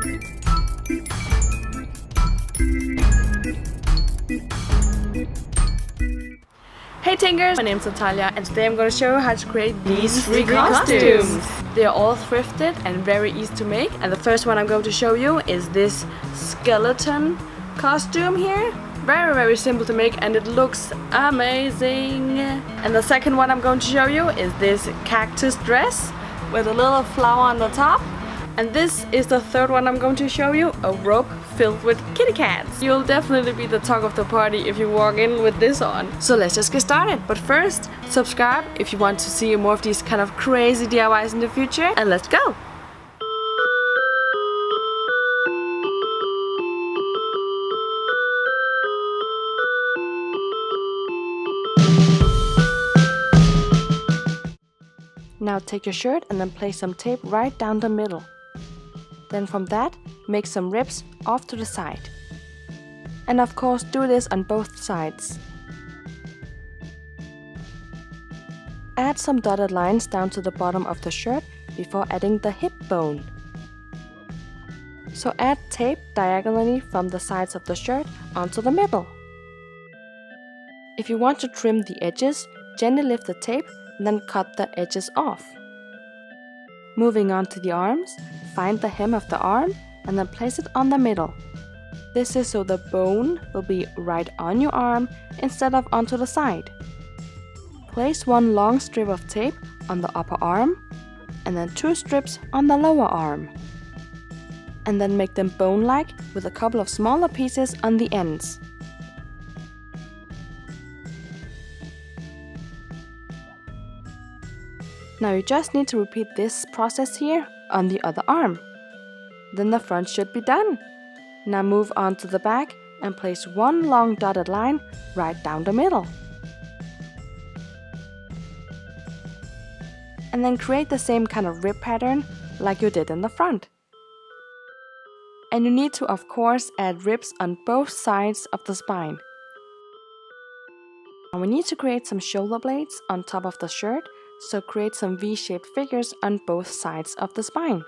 Hey Tinkers, my name is Natalia and today I'm going to show you how to create these three costumes. They are all thrifted and very easy to make, and the first one I'm going to show you is this skeleton costume here. Very simple to make and it looks amazing. And the second one I'm going to show you is this cactus dress with a little flower on the top. And this is the third one I'm going to show you, a robe filled with kitty cats. You'll definitely be the talk of the party if you walk in with this on. So let's just get started. But first, subscribe if you want to see more of these kind of crazy DIYs in the future. And let's go! Now take your shirt and then place some tape right down the middle. Then from that, make some rips off to the side. And of course do this on both sides. Add some dotted lines down to the bottom of the shirt before adding the hip bone. So add tape diagonally from the sides of the shirt onto the middle. If you want to trim the edges, gently lift the tape and then cut the edges off. Moving on to the arms, find the hem of the arm and then place it on the middle. This is so the bone will be right on your arm instead of onto the side. Place one long strip of tape on the upper arm and then two strips on the lower arm. And then make them bone-like with a couple of smaller pieces on the ends. Now you just need to repeat this process here on the other arm. Then the front should be done. Now move on to the back and place one long dotted line right down the middle. And then create the same kind of rib pattern like you did in the front. And you need to of course add ribs on both sides of the spine. And we need to create some shoulder blades on top of the shirt, so create some V-shaped figures on both sides of the spine.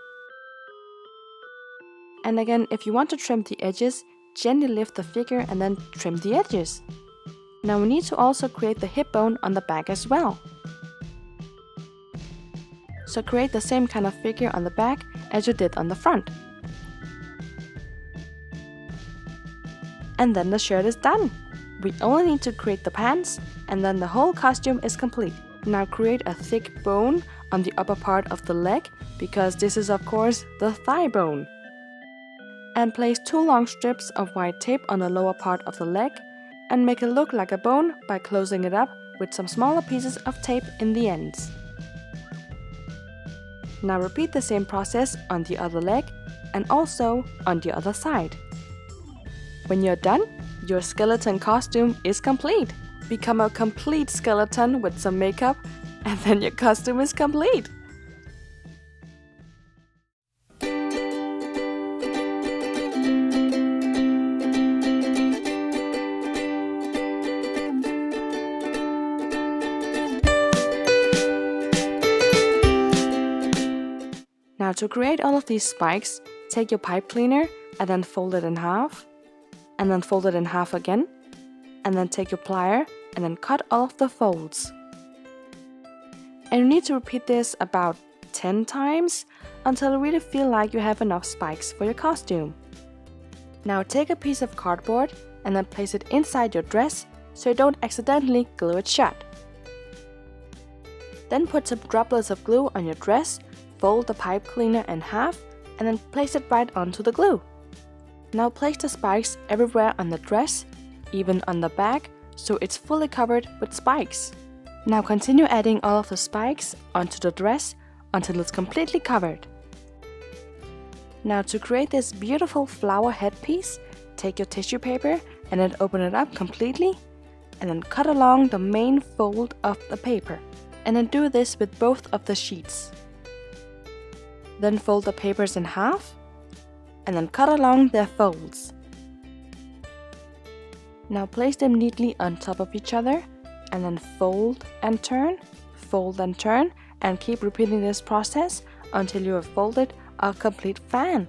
And again, if you want to trim the edges, gently lift the figure and then trim the edges. Now we need to also create the hip bone on the back as well. So create the same kind of figure on the back as you did on the front. And then the shirt is done. We only need to create the pants and then the whole costume is complete. Now create a thick bone on the upper part of the leg, because this is of course the thigh bone. And place two long strips of white tape on the lower part of the leg and make it look like a bone by closing it up with some smaller pieces of tape in the ends. Now repeat the same process on the other leg and also on the other side. When you're done, your skeleton costume is complete. Become a complete skeleton with some makeup, and then your costume is complete. Now to create all of these spikes, take your pipe cleaner and then fold it in half, and then fold it in half again, and then take your plier and then cut all of the folds. And you need to repeat this about 10 times until you really feel like you have enough spikes for your costume. Now take a piece of cardboard and then place it inside your dress so you don't accidentally glue it shut. Then put some droplets of glue on your dress, fold the pipe cleaner in half and then place it right onto the glue. Now place the spikes everywhere on the dress, even on the back, so it's fully covered with spikes. Now continue adding all of the spikes onto the dress until it's completely covered. Now to create this beautiful flower headpiece, take your tissue paper and then open it up completely and then cut along the main fold of the paper. And then do this with both of the sheets. Then fold the papers in half and then cut along their folds. Now place them neatly on top of each other and then fold and turn, and keep repeating this process until you have folded a complete fan.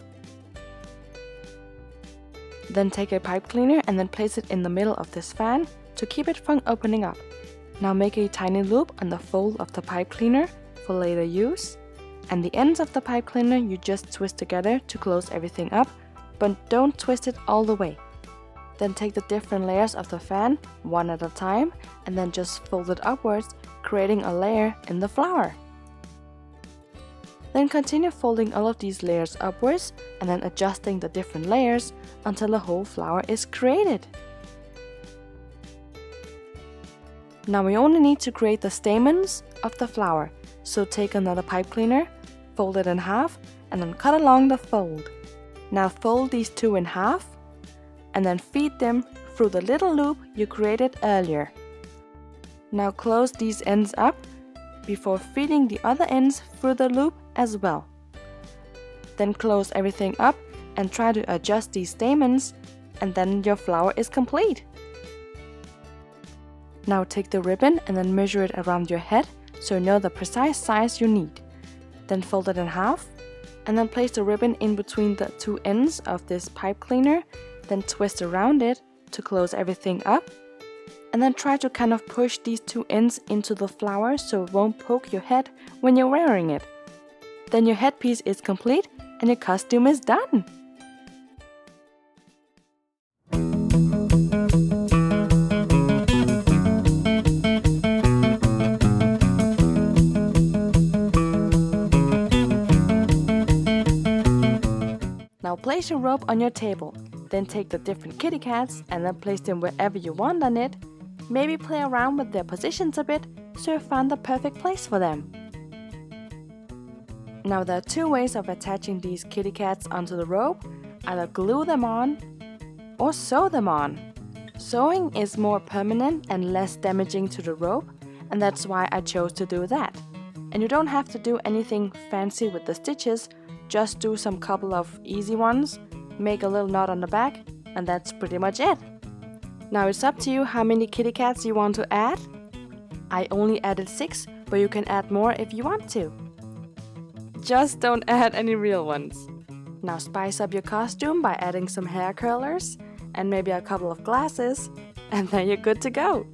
Then take a pipe cleaner and then place it in the middle of this fan to keep it from opening up. Now make a tiny loop on the fold of the pipe cleaner for later use. And the ends of the pipe cleaner you just twist together to close everything up, but don't twist it all the way. Then take the different layers of the fan one at a time and then just fold it upwards, creating a layer in the flower. Then continue folding all of these layers upwards and then adjusting the different layers until the whole flower is created. Now we only need to create the stamens of the flower, so take another pipe cleaner, fold it in half and then cut along the fold. Now fold these two in half and then feed them through the little loop you created earlier. Now close these ends up before feeding the other ends through the loop as well. Then close everything up and try to adjust these stamens, and then your flower is complete. Now take the ribbon and then measure it around your head so you know the precise size you need. Then fold it in half and then place the ribbon in between the two ends of this pipe cleaner, then twist around it to close everything up. And then try to kind of push these two ends into the flower so it won't poke your head when you're wearing it. Then your headpiece is complete and your costume is done! Now place your rope on your table. Then take the different kitty cats and then place them wherever you want on it. Maybe play around with their positions a bit so you find the perfect place for them. Now there are two ways of attaching these kitty cats onto the rope. Either glue them on or sew them on. Sewing is more permanent and less damaging to the rope, and that's why I chose to do that. And you don't have to do anything fancy with the stitches, just do some couple of easy ones, make a little knot on the back, and that's pretty much it. Now it's up to you how many kitty cats you want to add. I only added 6, but you can add more if you want to. Just don't add any real ones. Now spice up your costume by adding some hair curlers and maybe a couple of glasses, and then you're good to go.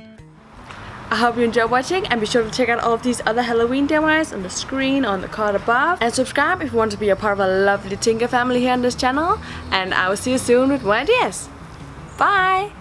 I hope you enjoyed watching, and be sure to check out all of these other Halloween DIYs on the screen or on the card above, and subscribe if you want to be a part of a lovely Tinker family here on this channel, and I will see you soon with more ideas. Bye!